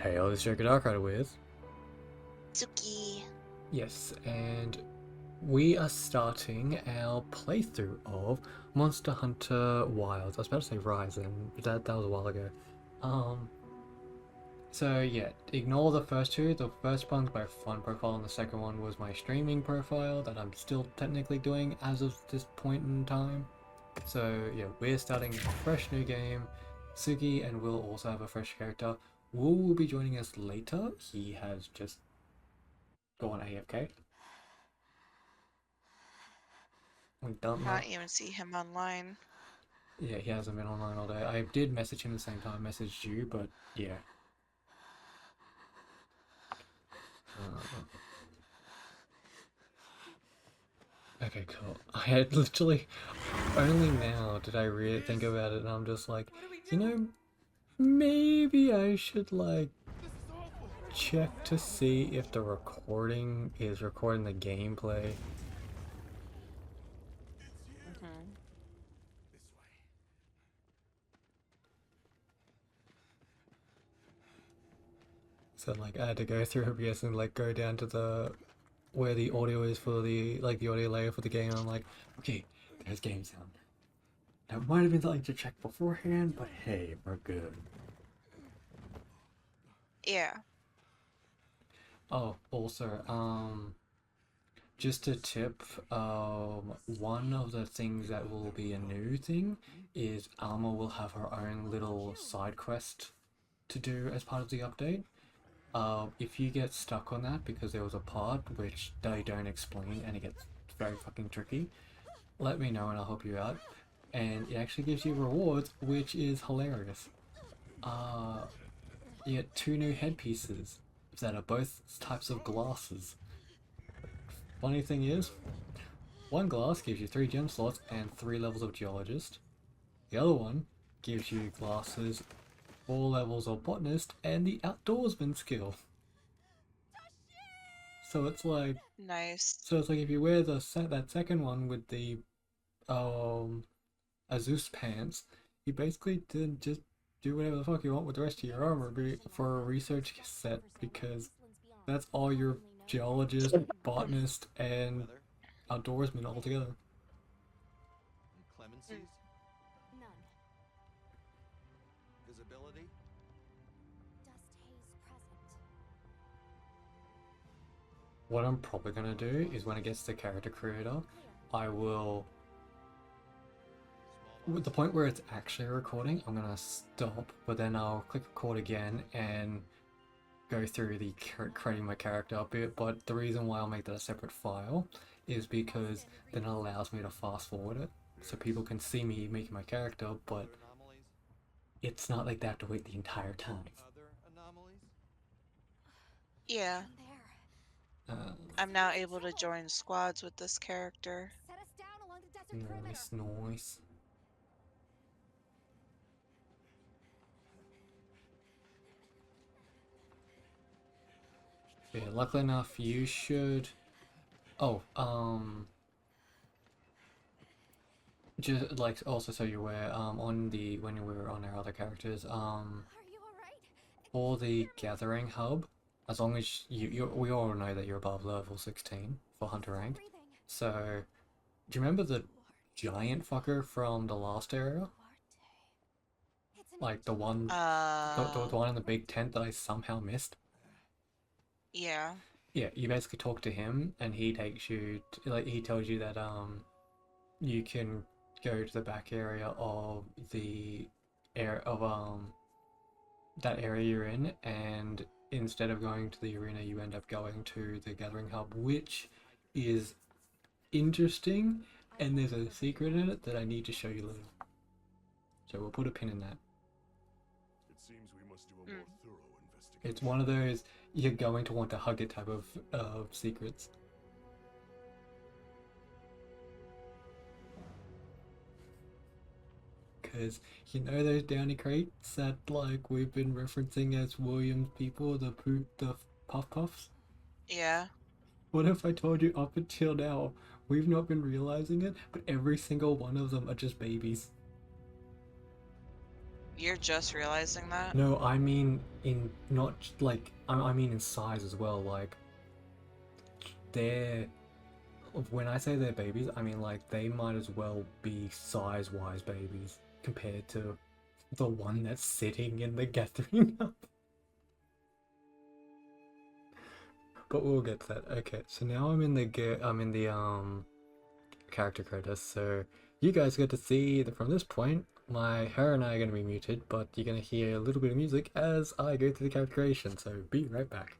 Hey, all this Joker Dark Rider with. Suki. Yes, and we are starting our playthrough of Monster Hunter Wilds. I was about to say Rising, but that was a while ago. Um, so yeah, ignore the first two. The first one's my fun profile, and the second one was my streaming profile that I'm still technically doing as of this point in time. So yeah, we're starting a fresh new game. Suki and Will also have a fresh character. Will be joining us later. He has just gone AFK. We don't know. Not even see him online. Yeah, he hasn't been online all day. I did message him the same time I messaged you, but yeah. Okay, cool. I had literally only now did I really think about it, and I'm just like, you know, maybe I should like check to see if the recording is recording the gameplay. So like I had to go through OBS and like go down to the where the audio is for the the audio layer for the game. And I'm like, okay, there's game sound. Now it might have been something to check beforehand, but hey, we're good. Yeah. Oh, also, just a tip, one of the things that will be a new thing is Alma will have her own little side quest to do as part of the update. If you get stuck on that because there was a part which they don't explain and it gets very fucking tricky, let me know and I'll help you out. And it actually gives you rewards, which is hilarious. You get 2 new headpieces that are both types of glasses. Funny thing is, one glass gives you 3 gem slots and 3 levels of geologist. The other one gives you glasses, 4 levels of botanist, and the outdoorsman skill. So it's like Nice. if you wear that second one with the Azus pants, you basically did just do whatever the fuck you want with the rest of your armor for a research set, because that's all your geologist, botanist, and outdoorsman all together. Clemencies? None. Visibility? Dust haze present. What I'm probably gonna do is when it gets to character creator, I will, with the point where it's actually recording, I'm gonna stop, but then I'll click record again and go through the creating my character a bit. But the reason why I'll make that a separate file is because then it allows me to fast forward it so people can see me making my character, but it's not like they have to wait the entire time. Yeah. I'm now able to join squads with this character. Nice, nice. Yeah, luckily enough, you should. Oh, just like also so you're aware, on the when we were on our other characters, for the gathering hub, as long as we all know that you're above level 16 for hunter rank. So, do you remember the giant fucker from the last area? Like the one, the one in the big tent that I somehow missed. Yeah. Yeah, you basically talk to him, and he takes you to, he tells you that you can go to the back area of the that area you're in, and instead of going to the arena, you end up going to the gathering hub, which is interesting, and there's a secret in it that I need to show you later. So we'll put a pin in that. It seems we must do a more thorough investigation. It's one of those you're going to want to hug it type of secrets. Because you know those Downy crates that like we've been referencing as Williams people, the puff puffs? Yeah. What if I told you up until now we've not been realizing it, but every single one of them are just babies? You're just realizing that? No, I mean in not like I mean in size as well. Like they're when I say they're babies, I mean like they might as well be size-wise babies compared to the one that's sitting in the gathering up. But we'll get to that. Okay, so now I'm in the character creator, so you guys get to see that from this point, her and I are gonna be muted, but you're gonna hear a little bit of music as I go through the character creation, so be right back.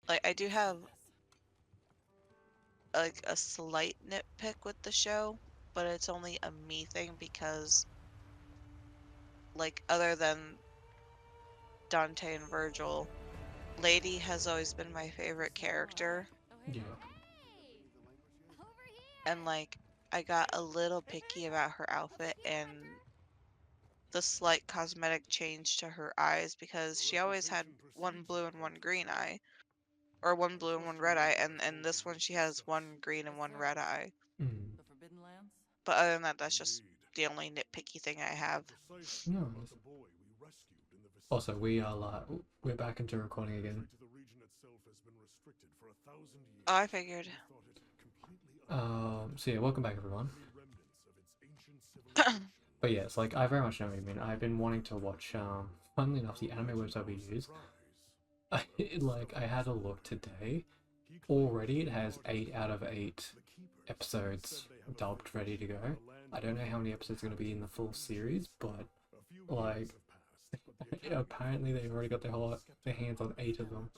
Like, I do have like a slight nitpick with the show, but it's only a me thing because, like, other than Dante and Virgil, Lady has always been my favorite character, Yeah. and like I got a little picky about her outfit and the slight cosmetic change to her eyes because she always had one blue and one green eye, or one blue and one red eye, and this one she has one green and one red eye. Mm. But other than that, that's just the only nitpicky thing I have. No. Also, we're back into recording again. Oh, I figured. So yeah, welcome back everyone. But yeah, it's like I very much know what you mean. I've been wanting to watch funnily enough the anime website we use. I had a look today. Already it has 8 out of 8 episodes dubbed ready to go. I don't know how many episodes are going to be in the full series, but like apparently they've already got their hands on 8 of them.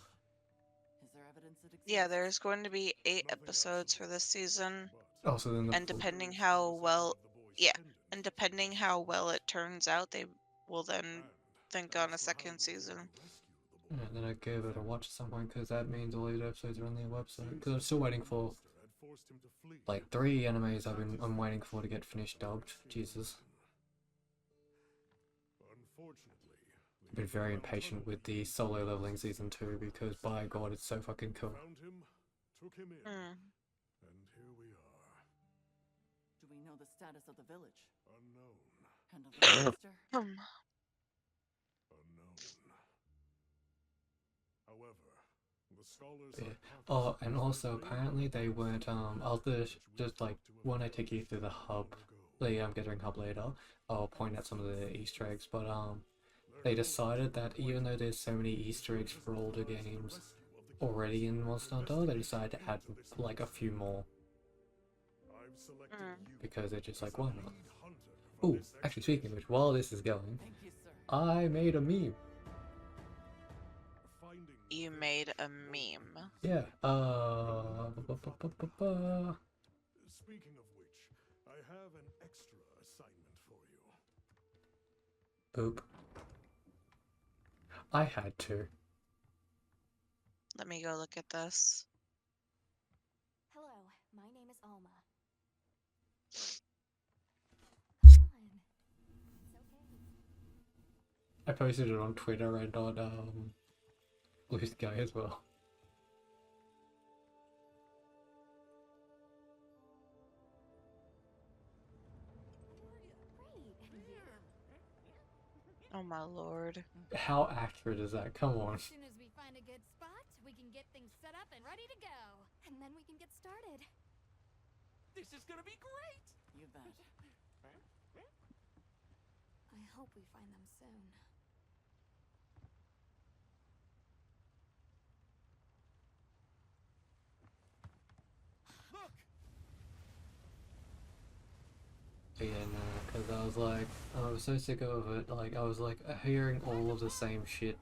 Yeah, there's going to be 8 episodes for this season, Oh, so then and depending how well, yeah, and depending how well it turns out, they will then think on a second season. yeah, then I gave it a watch at some point because that means all 8 episodes are on their website. Because I'm still waiting for like 3 animes I'm waiting for to get finished dubbed. Jesus. I've been very impatient with the solo leveling season 2 because by god it's so fucking cool. Mm. know the status of the village? Unknown. And of the monster? Hmm. Unknown. However, the scholars Yeah. are Oh, and also apparently they weren't I'll just like when I take you through the hub, the gathering hub later, I'll point out some of the Easter eggs, but they decided that even though there's so many Easter eggs for older games already in Monster Hunter, they decided to add like a few more I've selected Mm. you because they're just as like, a why lead not? hunter for Ooh, this actually speaking of which, while this is going, Thank you, sir. I made a meme. Finding You the made a village meme. won't Yeah, Speaking of which, I have an extra assignment for you. boop. I had to. Let me go look at this. Hello, my name is Alma. Come on. It's okay. I posted it on Twitter and on Blue Sky as well. Great. And you? Oh my lord. How accurate is that? Come on. As soon as we find a good spot, we can get things set up and ready to go. And then we can get started. This is gonna be great! You bet. I hope we find them soon. Look! Yeah, no, because I was like, I was so sick of it. Like, I was like hearing all of the same shit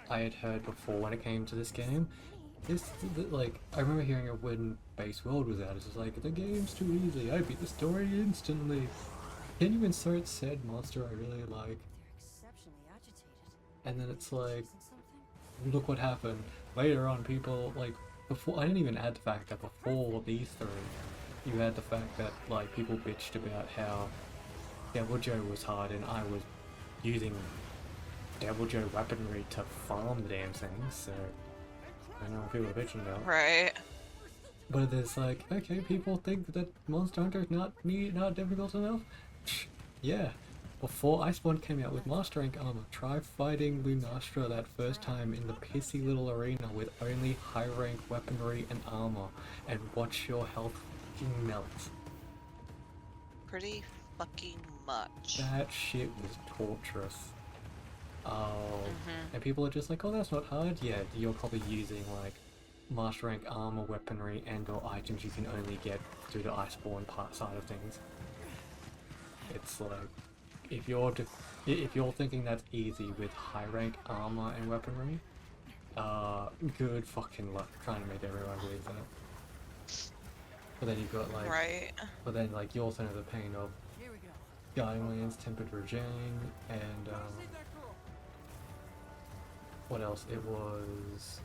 I had heard before when it came to this game. Like, I remember hearing it when Base World was out. It's just like, the game's too easy. I beat the story instantly. Can you insert said monster I really like? They're exceptionally agitated. And then it's like, Isn't something? look what happened. Later on, people, like, before, I didn't even add the fact that before these three, you had the fact that, like, people bitched about how Devil Joe was hard and I was using Devil Joe weaponry to farm the damn things, so I know what people are bitching about. Right. But it's like, okay, people think that Monster Hunter is not difficult enough? Yeah. Before Iceborne came out with Master Rank armor, try fighting Lunastra that first time in the pissy little arena with only high rank weaponry and armor, and watch your health fucking melt. Pretty fucking much. That shit was torturous. Oh, Mhm. and people are just like, oh, that's not hard. Yeah, you're probably using like Master Rank armor, weaponry, and/or items you can only get through the Iceborne part side of things. It's like, if you're thinking that's easy with high rank armor and weaponry, good fucking luck trying to make everyone believe that. But then you've got like, Right. but then like you also know the pain of Here we go. Guiding Lands, Tempered Regime, and what else? It was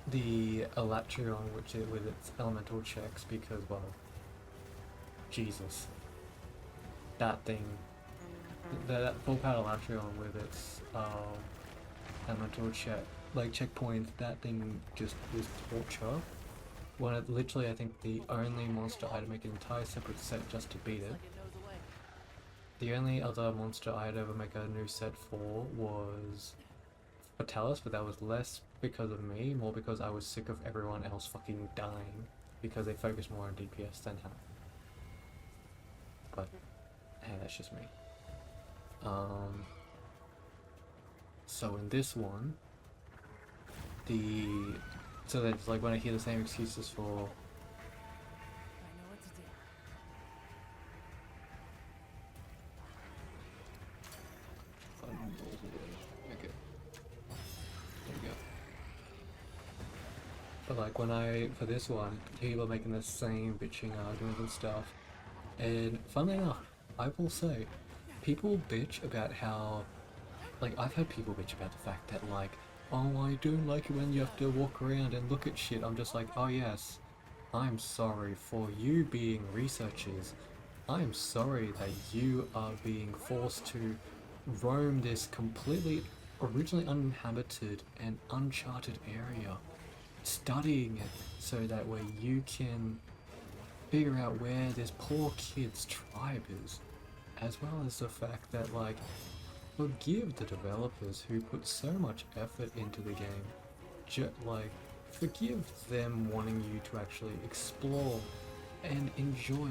the Elatrion, which with its elemental checks, because well, Jesus, that thing, that full power Elatrion with its elemental checkpoints, that thing just was torture. When it literally, I think the only monster I had to make an entire separate set just to beat it. Like it knows the way. The only other monster I'd ever make a new set for was Fatalis, but that was less because of me, more because I was sick of everyone else fucking dying, because they focus more on DPS than health. But, hey, that's just me. So in this one, so that's like when I hear the same excuses for I know what to do. Okay. There we go. But like for this one, people are making the same bitching arguments and stuff. And funnily enough, I will say, people bitch about how, like, I've heard people bitch about the fact that like, oh, I don't like it when you have to walk around and look at shit. I'm just like, oh yes, I'm sorry for you being researchers. I'm sorry that you are being forced to roam this completely originally uninhabited and uncharted area, studying it so that way you can figure out where this poor kid's tribe is, as well as the fact that, like, forgive the developers who put so much effort into the game. Like, forgive them wanting you to actually explore and enjoy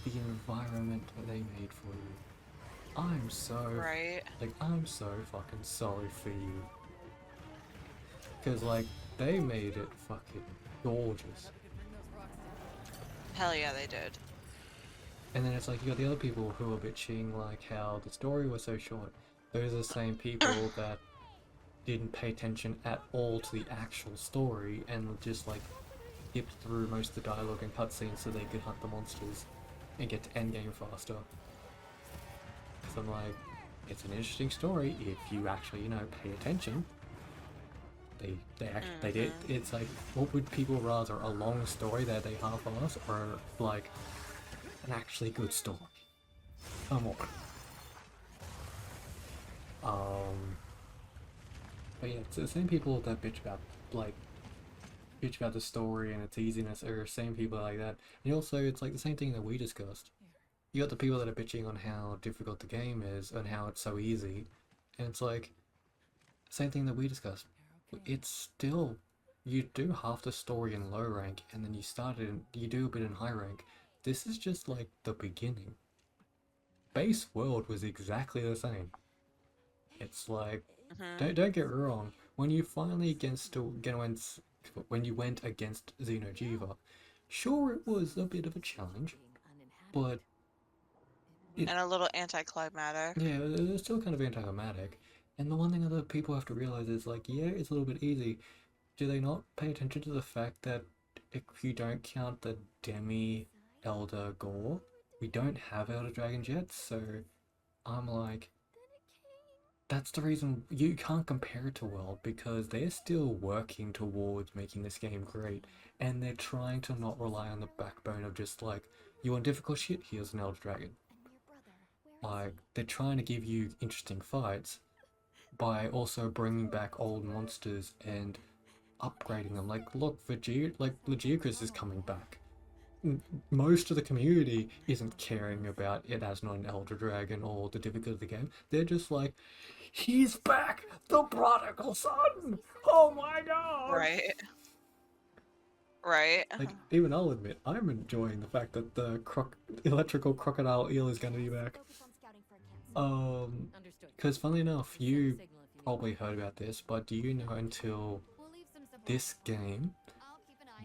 the environment that they made for you. I'm so fucking sorry for you. Cause like, they made it fucking gorgeous. Hell yeah, they did. And then it's like, you got the other people who are bitching like how the story was so short. Those are the same people that didn't pay attention at all to the actual story and just like skipped through most of the dialogue and cutscenes so they could hunt the monsters and get to endgame faster. So I'm like, it's an interesting story if you actually, you know, pay attention. They did. It's like, what would people rather, a long story that they half-ass, or like an actually good story? Come on. But yeah, it's the same people that bitch about the story and its easiness are the same people like that. And also, it's like the same thing that we discussed. You got the people that are bitching on how difficult the game is and how it's so easy, and it's like same thing that we discussed. It's still, you do half the story in low rank and then you do a bit in high rank. This is just like the beginning. Base world was exactly the same. It's like, don't get me wrong, when you finally when you went against Xeno'jiiva, sure it was a bit of a challenge, but And a little anticlimactic. yeah, it was still kind of anticlimactic. And the one thing that people have to realize is like, yeah, it's a little bit easy. Do they not pay attention to the fact that if you don't count the Demi Elder Gore, we don't have Elder Dragons yet, so I'm like, that's the reason you can't compare it to World, because they're still working towards making this game great, and they're trying to not rely on the backbone of just like, you want difficult shit, here's an Elder Dragon. Like, they're trying to give you interesting fights by also bringing back old monsters and upgrading them. Like, look, Legiocris is coming back. Most of the community isn't caring about it as not an Elder Dragon or the difficulty of the game. They're just like, he's back! The prodigal son! Oh my god! Right. Right. Like, even I'll admit, I'm enjoying the fact that the electrical crocodile eel is gonna be back. Because funnily enough, you probably heard about this, but do you know until this game,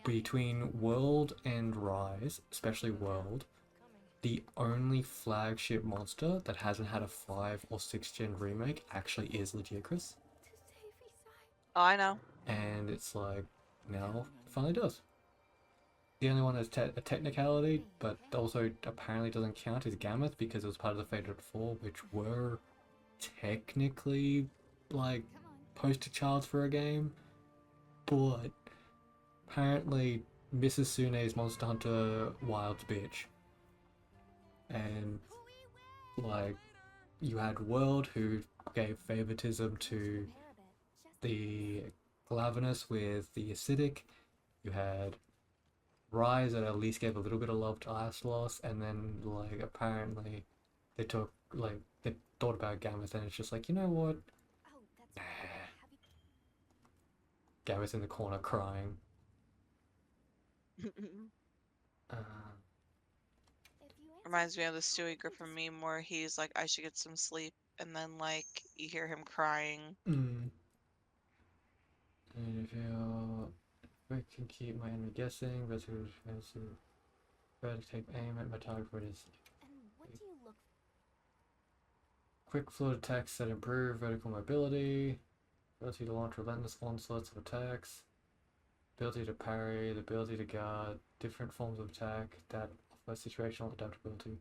between World and Rise, especially World, the only flagship monster that hasn't had a 5 or 6 gen remake actually is Legiocris? Oh, I know. And it's like, now it finally does. The only one that's a technicality, but also apparently doesn't count, is Gammoth, because it was part of the Fated 4, which were technically like poster childs for a game, but apparently Mrs. Sune's Monster Hunter Wild's bitch. And like, you had World, who gave favoritism to the Glavenus with the acidic. You had Rise that at least gave a little bit of love to Iceloss, and then like apparently they thought about Gammoth, and it's just like, you know what? Nah. Gammoth's in the corner crying. Reminds me of the Stewie Griffin meme where he's like, I should get some sleep, and then like you hear him crying. And if I can keep my enemy guessing, better take aim at my target for this. Quick flow attacks that improve vertical mobility, ability to launch relentless onslaughts of attacks, ability to parry, the ability to guard, different forms of attack that offer situational adaptability.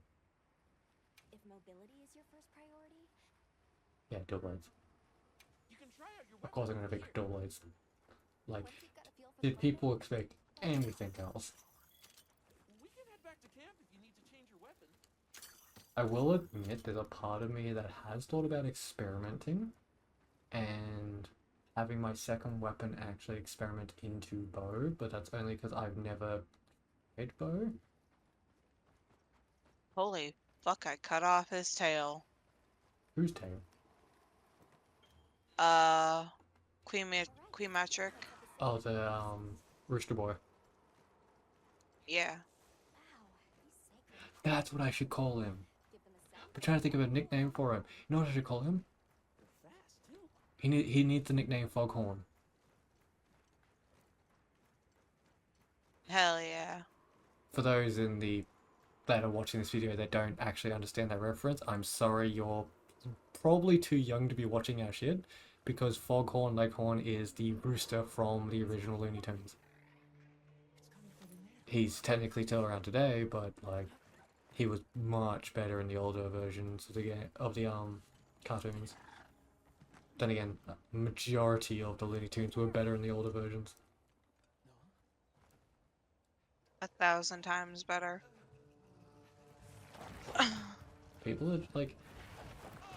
If mobility is your first priority, Yeah, dual blades. You can try out your Of course I'm gonna pick dual blades. Like, once you've got a feel for did the people expect anything else? We can head back to camp if you need to change your weapon. I will admit there's a part of me that has thought about experimenting and having my second weapon actually experiment into bow, but that's only because I've never played bow. Holy fuck, I cut off his tail. Whose tail? Queen Metric. Oh, the Rooster Boy. Yeah. Wow, he's sacred. That's what I should call him. Give them a sound. But trying to think of a nickname for him. You know what I should call him? You're fast, too. He needs the nickname Foghorn. Hell yeah. For those that are watching this video that don't actually understand that reference, I'm sorry, you're probably too young to be watching our shit, because Foghorn Leghorn is the rooster from the original Looney Tunes. He's technically still around today, but like he was much better in the older versions of the cartoons. Then again, majority of the Looney Tunes were better in the older versions. 1,000 times better. People are like,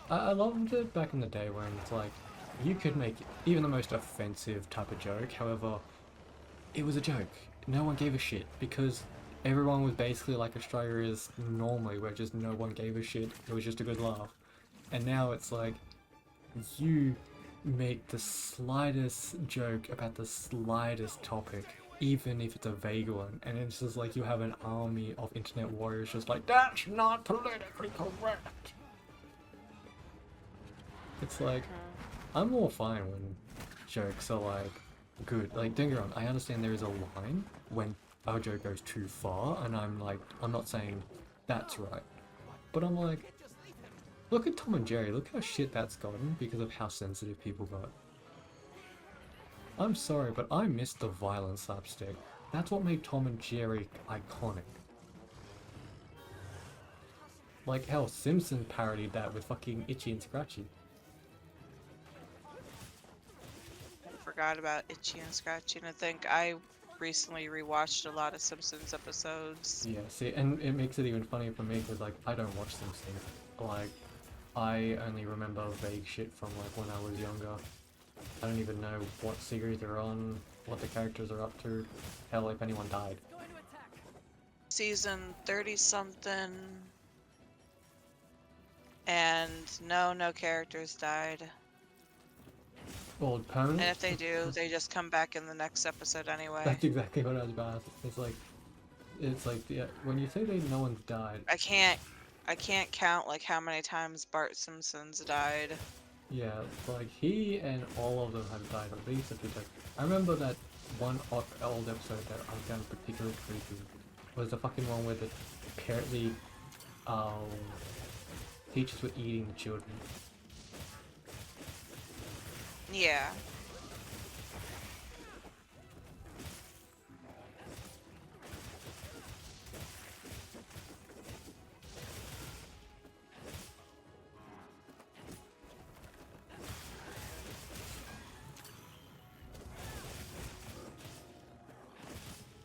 I loved it back in the day when it's like you could make even the most offensive type of joke. However, it was a joke. No one gave a shit because everyone was basically like Australia is normally, where just no one gave a shit. It was just a good laugh. And now it's like you make the slightest joke about the slightest topic, even if it's a vague one, and it's just like you have an army of internet warriors just like, that's not politically correct. It's like, I'm more fine when jokes are like good. Like, don't get me wrong, I understand there is a line when a joke goes too far, and I'm not saying that's right, but I'm like, look at Tom and Jerry, look how shit that's gotten because of how sensitive people got. I'm sorry, but I miss the violent slapstick. That's what made Tom and Jerry iconic. Like how Simpson parodied that with fucking Itchy and Scratchy. I forgot about Itchy and Scratchy, and I think I recently rewatched a lot of Simpsons episodes. Yeah, see, and it makes it even funnier for me because like I don't watch Simpsons. Like, I only remember vague shit from like when I was younger. I don't even know what series they're on, what the characters are up to, hell, if anyone died. Season 30-something. And no characters died. Well, permanent? And if they do, they just come back in the next episode anyway. That's exactly what I was about to ask. It's like, yeah, when you say that no one's died. I can't count like how many times Bart Simpson's died. Yeah, like he and all of them have died at least a few times. I remember that one old episode that I found particularly creepy was the fucking one where apparently teachers were eating the children. Yeah.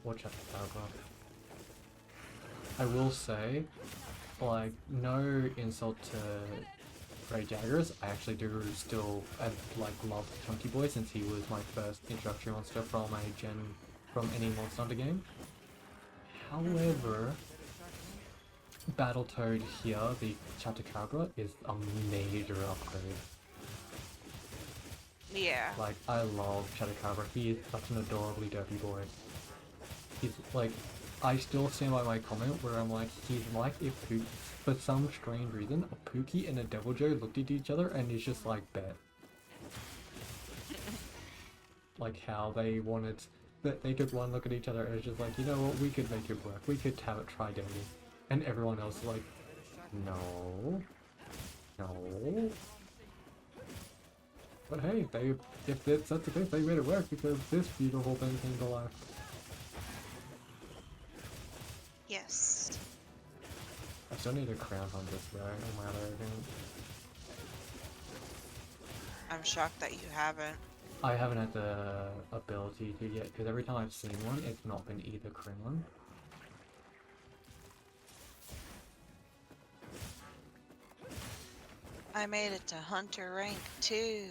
Watch out for paragraph. I will say, like, no insult to Ray Jaggers. I actually do still love Chunky Boy since he was my first introductory monster from any Monster Hunter game. However, Battletoad here, the Chatacabra, is a major upgrade. Yeah. Like, I love Chatacabra. He is such an adorably derpy boy. He's like, I still stand by my comment where I'm like, he's like if for some strange reason, a Pookie and a Deviljho looked at each other and it's just like, bet. Like how they wanted, that they took one look at each other and it's just like, you know what, we could make it work. We could have it try dating. And everyone else is like, no. No. But hey, if that's the case, they made it work because this beautiful thing came to life. Yes. I still need a crown on this guy, no matter again. I'm shocked that you haven't. I haven't had the ability to yet, because every time I've seen one, it's not been either Kremlin. I made it to Hunter rank 2.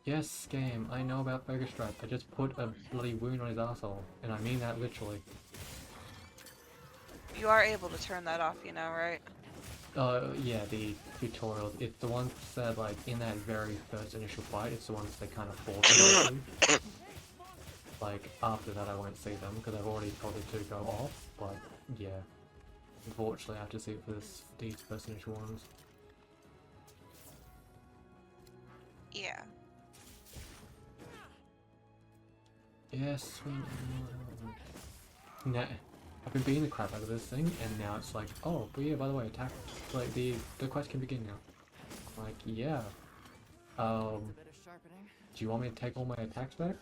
Yes, game, I know about Burger Stripe. I just put a bloody wound on his asshole, and I mean that literally. You are able to turn that off, you know, right? Yeah, the tutorial. It's the ones that, like, in that very first initial fight, it's the ones that kind of force you to. Like, after that I won't see them, because I've already told it to go off, but, yeah. Unfortunately, I have to see it for these first initial ones. Yeah. Yes, nah, I've been beating the crap out of this thing, and now it's like, oh, but yeah, by the way, attack, like, the quest can begin now. Like, yeah. It's a bit of sharpening. Do you want me to take all my attacks back?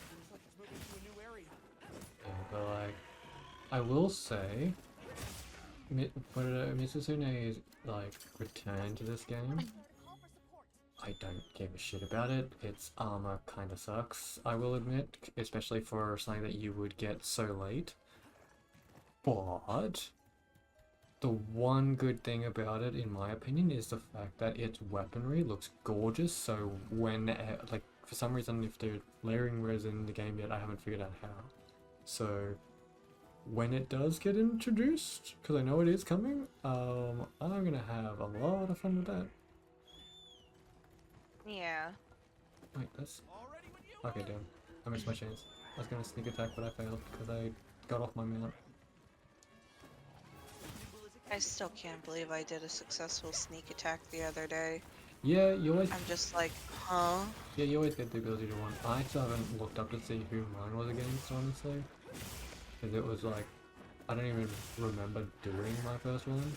Seems like it's moving to a new area. Yeah, but like, I will say, Mitsusune's like return to this game, I don't give a shit about it. Its armor kind of sucks, I will admit, especially for something that you would get so late. But the one good thing about it, in my opinion, is the fact that its weaponry looks gorgeous. So when, like, for some reason, if they're layering resin in the game yet, I haven't figured out how. So when it does get introduced, because I know it is coming, I'm gonna have a lot of fun with that. Yeah. Wait, that's... Okay, damn. I missed my chance. I was gonna sneak attack, but I failed because I got off my mount. I still can't believe I did a successful sneak attack the other day. Yeah, you always... I'm just like, huh? Yeah, you always get the ability to one. I still haven't looked up to see who mine was against, honestly. Because it was like... I don't even remember doing my first one.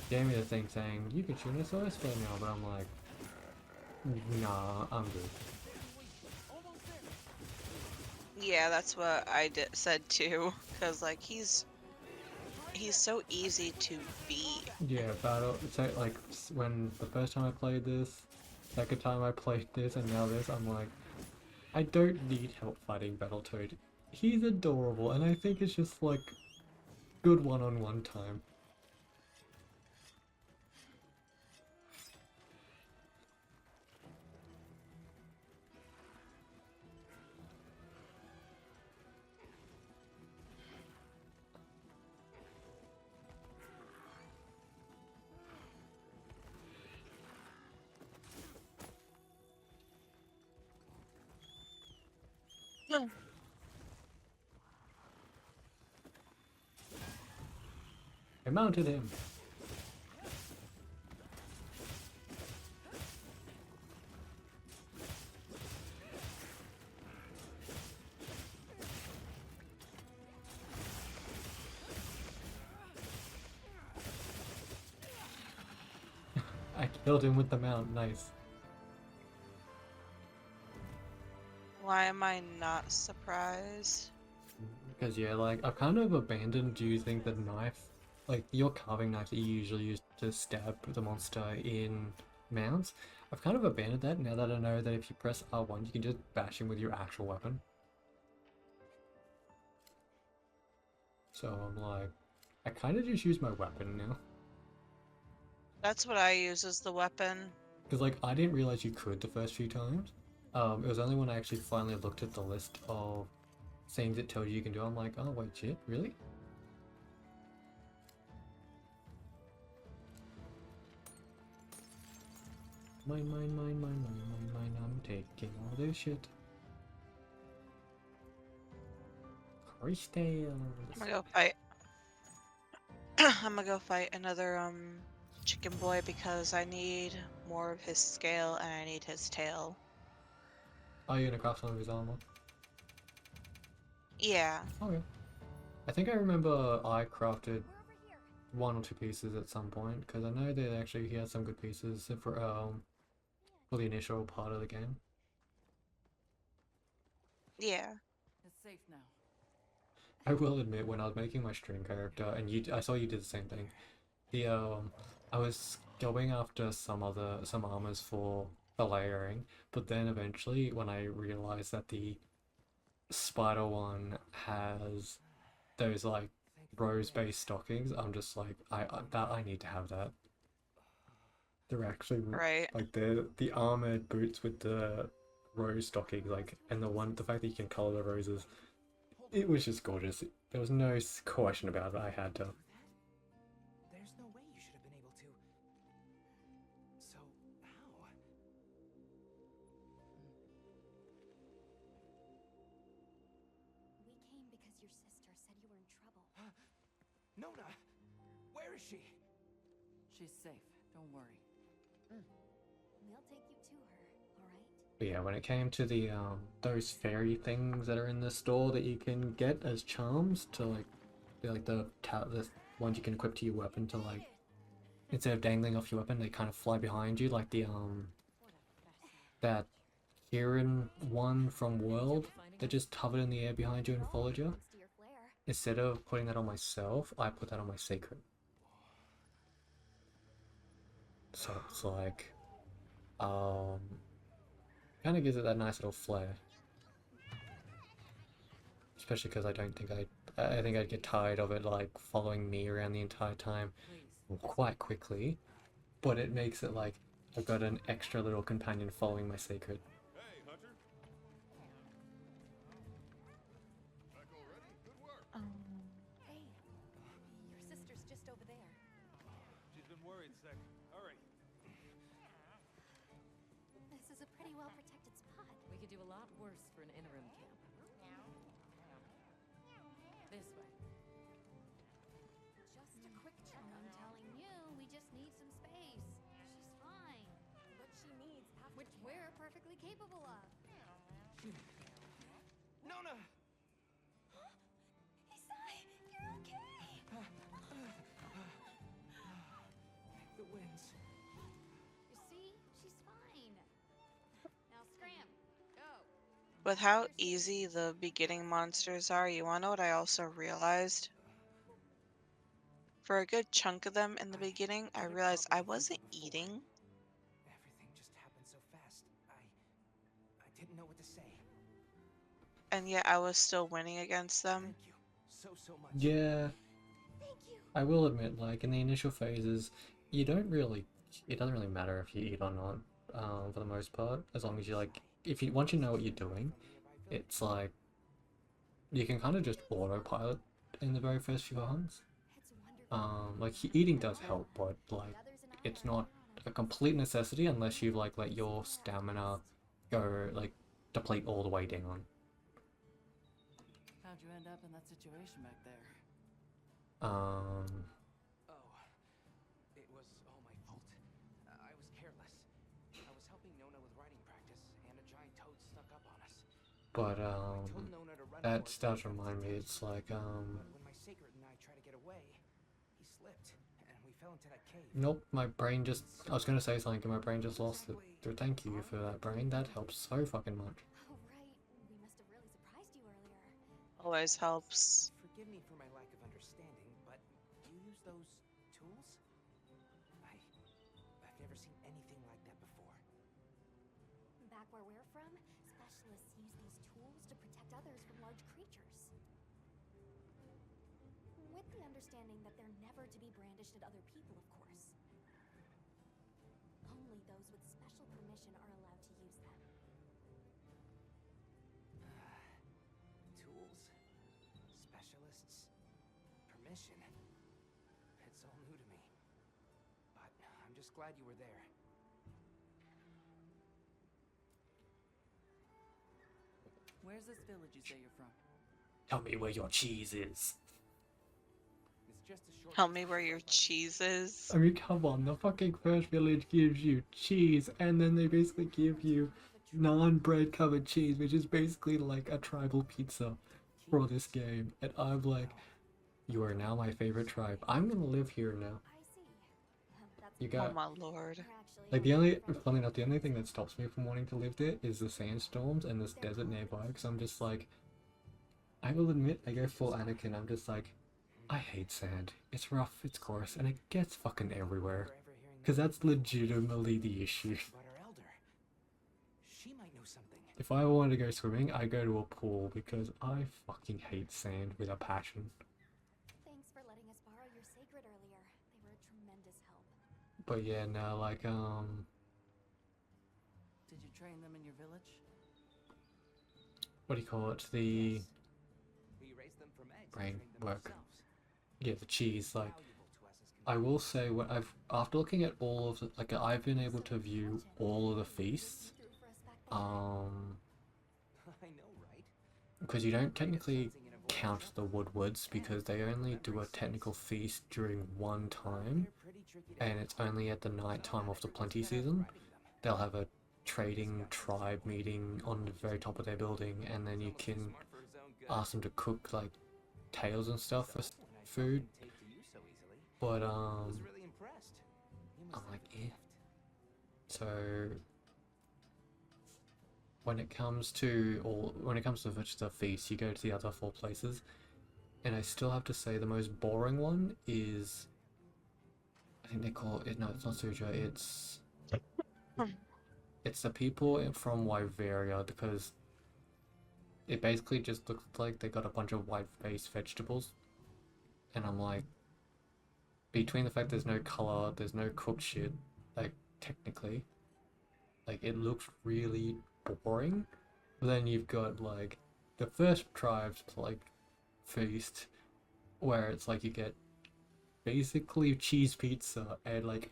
Gave me the thing saying, you can shoot us ice flare now, but I'm like, nah, I'm good. Yeah, that's what I said too. Cause like he's so easy to beat. Yeah, battle, so like, when the first time I played this, second time I played this, and now this, I'm like, I don't need help fighting Battletoad. He's adorable, and I think it's just like, good one-on-one time. I mounted him. I killed him with the mount, nice. Why am I not surprised? Because yeah, like, I've kind of abandoned using the knife, like your carving knife that you usually use to stab the monster in mounts. I've kind of abandoned that now that I know that if you press R1 you can just bash him with your actual weapon. So I'm like, I kind of just use my weapon now. That's what I use as the weapon. Because like, I didn't realize you could the first few times. It was only when I actually finally looked at the list of things it tells you can do, I'm like, oh wait, shit, really? Mine, I'm taking all this shit. Crystals. I'm gonna go fight. I'm gonna go fight another chicken boy because I need more of his scale and I need his tail. Are you gonna craft some of his armor? Yeah. Okay. I think I remember I crafted one or two pieces at some point, because I know that actually he has some good pieces for the initial part of the game. Yeah. It's safe now. I will admit, when I was making my string character, and I saw you did the same thing. I was going after some armors for the layering, but then eventually, when I realized that the spider one has those like rose-based stockings, I'm just like, I need to have that. They're actually Right. like the armored boots with the rose stockings, like, and the fact that you can color the roses, it was just gorgeous. There was no question about it. I had to. There's no way you should have been able to. So, how? We came because your sister said you were in trouble. Nona! Where is she? She's safe. Don't worry. We'll take you to her, alright? But yeah, when it came to the those fairy things that are in the store that you can get as charms to like be like the ones you can equip to your weapon to like, instead of dangling off your weapon, they kind of fly behind you, like the that Kieran one from World that just hovered in the air behind you and followed you. Thanks to your flair. Instead of putting that on myself, I put that on my secret. So it's like, kind of gives it that nice little flair. Especially because I think I'd get tired of it like following me around the entire time Please. quite quickly. But it makes it like I've got an extra little companion following my secret. Hey, Hunter. Back already? Good work. Hey, your sister's just over there. She's been worried, Sec. Hurry. This is a pretty well protected spot. We could do a lot worse for an interim camp. This way. Just a quick check I'm on telling you, we just need some space. She's fine. what she needs. Which we're perfectly capable of. Nona! Isai, you're okay. The winds. You see? She's fine. Now scram. Go. With how easy the beginning monsters are, you wanna know what I also realized? For a good chunk of them in the beginning, I realized I wasn't eating. Everything just happened so fast. I didn't know what to say. And yet I was still winning against them. Thank you so much. Yeah, Thank you. I will admit, like in the initial phases, it doesn't really matter if you eat or not, for the most part, as long as you like, once you know what you're doing, it's like, you can kind of just autopilot in the very first few hunts. It's wonderful. Like eating does help, but like, it's not a complete necessity unless you like let your stamina go like deplete all the way down. How'd you end up in that situation back there? Oh, it was all my fault. I was careless. I was helping Nona with writing practice, and a giant toad snuck up on us. But I told Nona to run that for it, does but remind me, it's like But when my sacred and I tried to get away, he slipped, and we fell into that cave. nope, my brain just, I was gonna say something and my brain just lost it. So thank you for that, brain, that helps so fucking much. Oh, right. We must have really surprised you earlier. Always helps. Forgive me for my lack of understanding, but you use those tools? I've never seen anything like that before. Back where we're from, specialists use these tools to protect others from large creatures. With the understanding that they're never to be brandished at other people, of course. Only those with special permission are allowed to use them. Tools, specialists, permission. It's all new to me. But I'm just glad you were there. Where's this village you say you're from? Tell me where your cheese is. It's just a short Tell me where your cheese is. I mean, come on, the fucking first village gives you cheese, and then they basically give you non-bread covered cheese, which is basically like a tribal pizza for this game. And I'm like, you are now my favorite tribe. I'm gonna live here now. I see. That's You Oh got my lord. like the only, funny enough, the only thing that stops me from wanting to live there is the sandstorms and this desert nearby. Because I'm just like, I will admit, I go full Anakin. I'm just like, I hate sand. It's rough, it's coarse, and it gets fucking everywhere. Because that's legitimately the issue. About our elder. She might know something. If I wanted to go swimming, I go to a pool because I fucking hate sand with a passion. Thanks for letting us borrow your sacred earlier. They were a tremendous help. But yeah, no, like, Did you train them in your village? what do you call it? The We raised them from eggs and brain trained them work. ourselves. Yeah, the cheese, like, Valuable to us as I will say, when after looking at all of the, like, I've been able to view all of the feasts, I know, right? because you don't technically count the Woodwards because they only do a technical feast during one time, and it's only at the night time of the plenty season. They'll have a trading tribe meeting on the very top of their building, and then you can ask them to cook like tails and stuff for food. But I'm like, eh. So when it comes to the feast, you go to the other 4 places, and I still have to say the most boring one is, I think they call it, no, it's not Suja, it's the people from Wyveria, because it basically just looks like they got a bunch of white-faced vegetables, and I'm like, between the fact there's no color, there's no cooked shit, like, technically, like, it looks really boring. But then you've got, like, the first tribe's, like, feast, where it's like you get basically cheese pizza, and, like,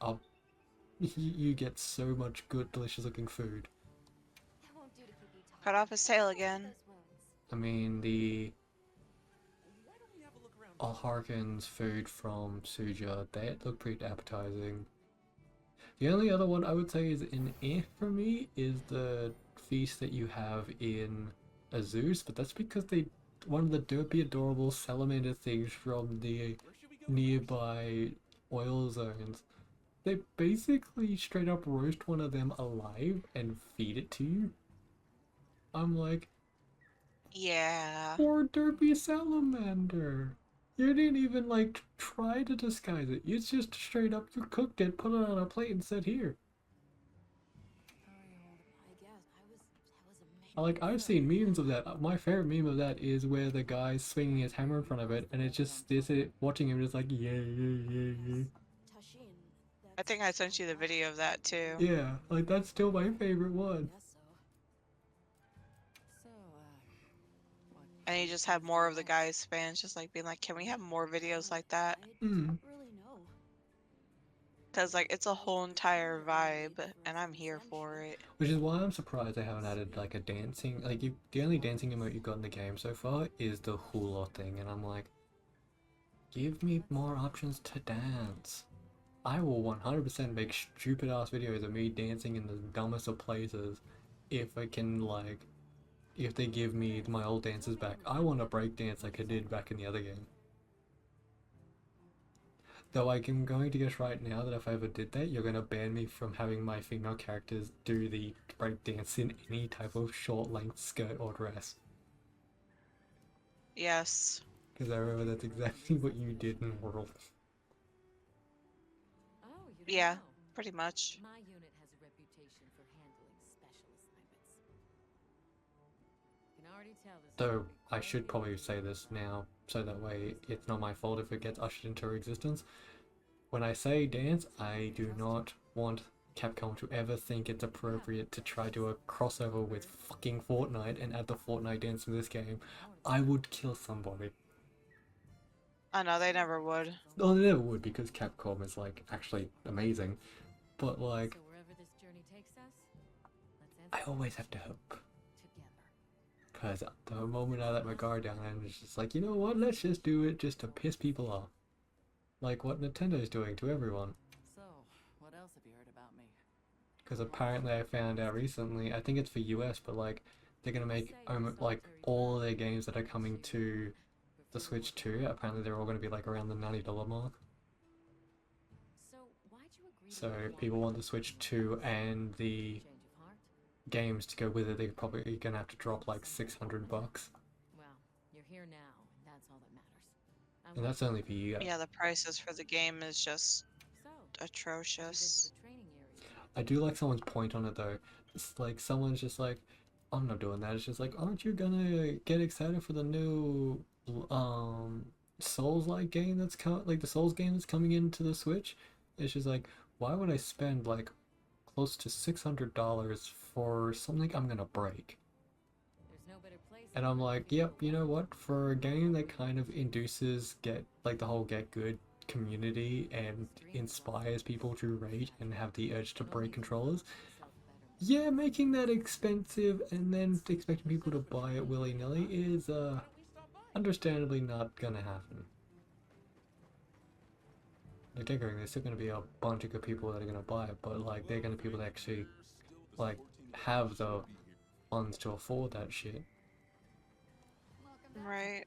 you get so much good, delicious looking food. That won't do to keep you talking. Cut off his tail again. Those wounds. I mean, the Why don't we have a look around? Harkin's food from Suja, they look pretty appetizing. The only other one I would say is an eh for me is the feast that you have in Azus, but that's because one of the derpy adorable salamander things from the Where should we go nearby oil zones, they basically straight up roast one of them alive and feed it to you. I'm like, Yeah. poor derpy salamander. You didn't even like try to disguise it. You just straight up you cooked it, put it on a plate, and said here. I guess that was amazing. Like, I've seen memes of that. My favorite meme of that is where the guy's swinging his hammer in front of it, and it just stares at it, watching him, just like, yeah, yeah, yeah, yeah. Tashin, I think I sent you the video of that too. Yeah, like, that's still my favorite one. Guess so. So, what? And you just have more of the guy's fans just like being like, can we have more videos like that? I Hmm. don't really know. Because like it's a whole entire vibe and I'm here for it. Which is why I'm surprised they haven't added, like, a dancing, like, the only dancing emote you've got in the game so far is the hula thing, and I'm like, give me more options to dance. I will 100% make stupid ass videos of me dancing in the dumbest of places if I can, like, if they give me my old dances back. I want to break dance like I did back in the other game. Though I'm going to guess right now that if I ever did that, you're going to ban me from having my female characters do the break dance in any type of short length skirt or dress. Yes. Because I remember that's exactly what you did in World. Oh, you don't Yeah, know. pretty much. My unit has a reputation for handling special assignments. Can already tell this is Though gonna be I quite should the probably adventure. say this now, so that way it's not my fault if it gets ushered into existence. When I say dance, I do not want Capcom to ever think it's appropriate to try to do a crossover with fucking Fortnite and add the Fortnite dance to this game. I would kill somebody. I know they never would. Oh, they never would, because Capcom is, like, actually amazing. But, like, So wherever this journey takes us, let's I answer always have to hope. together. Because the moment I let my guard down, I'm just like, you know what, let's just do it just to piss people off. Like what Nintendo's doing to everyone. So, what else have you heard about me? Because apparently I found out recently, I think it's for US, but like, they're gonna make, like, all of their games that are coming to the Switch 2, apparently they're all gonna be like around the $90 mark. So why'd you agree So people want the Switch 2 and the Change of heart? games to go with it. They're probably gonna have to drop like $600, Well, you're here now, and that's all that matters. and that's only for you guys. Yeah, the prices for the game is just So, have you been to atrocious. the training area? I do like someone's point on it though. It's like someone's just like, I'm not doing that. It's just like, aren't you gonna get excited for the new Souls-like game that's like the Souls game that's coming into the Switch? It's just like, why would I spend like close to $600 for something I'm gonna break? There's no better place. And I'm like, yep, you know what? For a game that kind of induces the whole get good community and inspires people to rage and have the urge to break controllers, yeah, making that expensive and then expecting people to buy it willy-nilly is understandably not gonna happen. Like, don't get me wrong, there's still gonna be a bunch of good people that are gonna buy it, but like they're gonna be people that actually like have the funds to afford that shit. Welcome back. Right.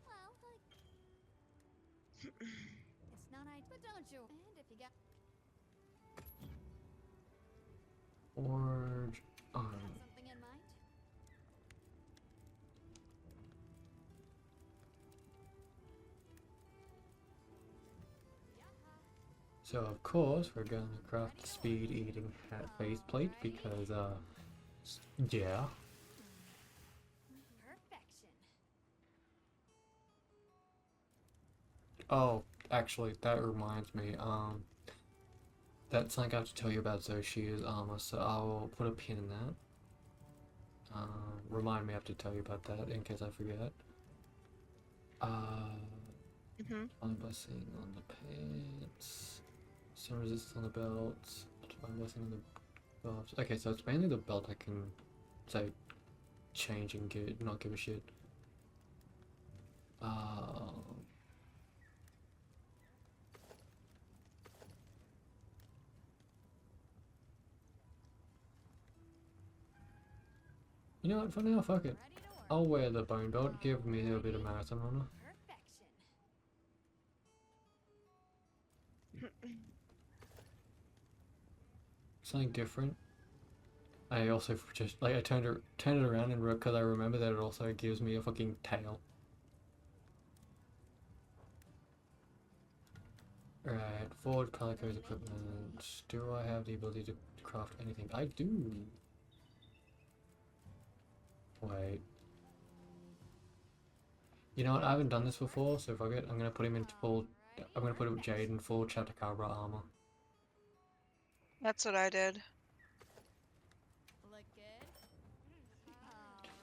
Well, like, it's not I, but don't you? And if you got Or something in mind, so of course we're gonna craft the speed eating hat faceplate because yeah. perfection. Oh, actually that reminds me, that's something I have to tell you about Zoshi's armor, so I'll put a pin in that. Remind me I have to tell you about that in case I forget. Divine blessing on the pants. Some resistance on the belts. Divine blessing on the gloves. Okay, so it's mainly the belt I can say change and not give a shit. You know what, for now, fuck it. Ready to work. I'll wear the bone belt, give me a bit of marathon honor. Perfection. Something different. I also just, like, I turned it around and because I remember that it also gives me a fucking tail. Right, forge Palico's equipment. Do I have the ability to craft anything? I do. Wait. You know what? I haven't done this before, so fuck it. I'm gonna put him in full. I'm gonna put Jade in full Chatakabra armor. That's what I did. Look good.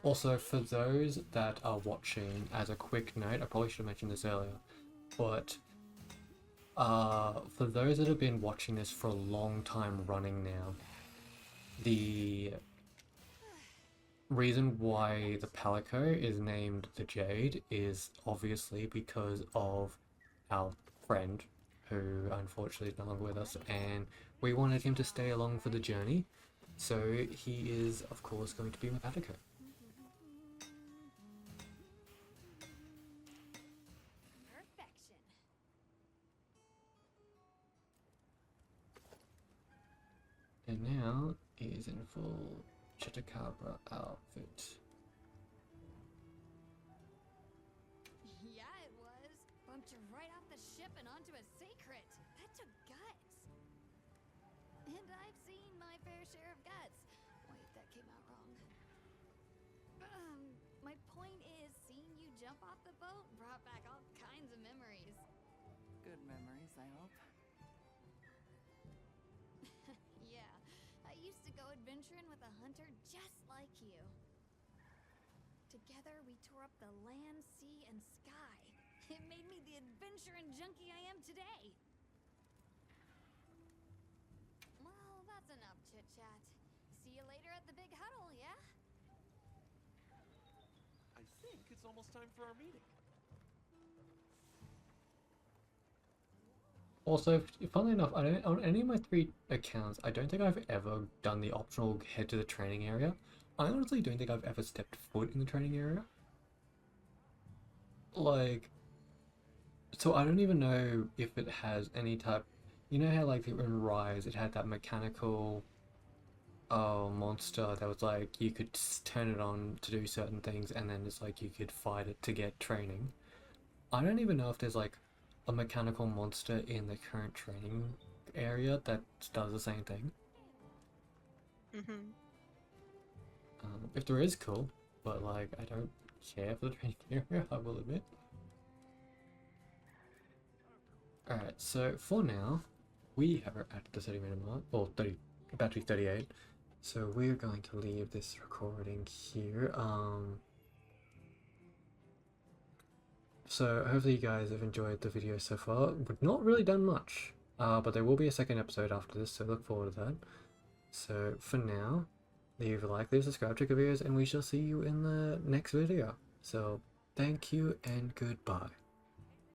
Also, for those that are watching, as a quick note, I probably should have mentioned this earlier, but for those that have been watching this for a long time running now, the reason why the Palico is named the Jade is obviously because of our friend, who unfortunately is no longer with us, and we wanted him to stay along for the journey, so he is of course going to be my Palico. Perfection. And now he is in full Chatakabra outfit. Yeah, it was. Bumped you right off the ship and onto a secret. That took guts. And I've seen my fair share of guts. Wait, that came out wrong. My point is, seeing you jump off the boat brought back all kinds of memories. Good memories, I hope. Yeah, I used to go adventuring with a hunter just like you. Together, we tore up the land, sea, and sky. It made me the adventuring junkie I am today. Well, that's enough chit-chat. See you later at the big huddle, yeah? I think it's almost time for our meeting. Also, funnily enough, I don't, on any of my 3 accounts, I don't think I've ever done the optional head to the training area. I honestly don't think I've ever stepped foot in the training area. Like, so I don't even know if it has any type, You know how like in Rise it had that mechanical monster that was like you could turn it on to do certain things and then it's like you could fight it to get training. I don't even know if there's like a mechanical monster in the current training area that does the same thing. Mm-hmm. If there is, cool, but like I don't care for the training area, I will admit. Alright, so for now, we have at the 30-minute mark, or 30, about to be 38. So we're going to leave this recording here. So hopefully you guys have enjoyed the video so far. We've not really done much, but there will be a second episode after this, so look forward to that. So for now, leave a like, leave a subscribe, check the videos, and we shall see you in the next video. So thank you and goodbye.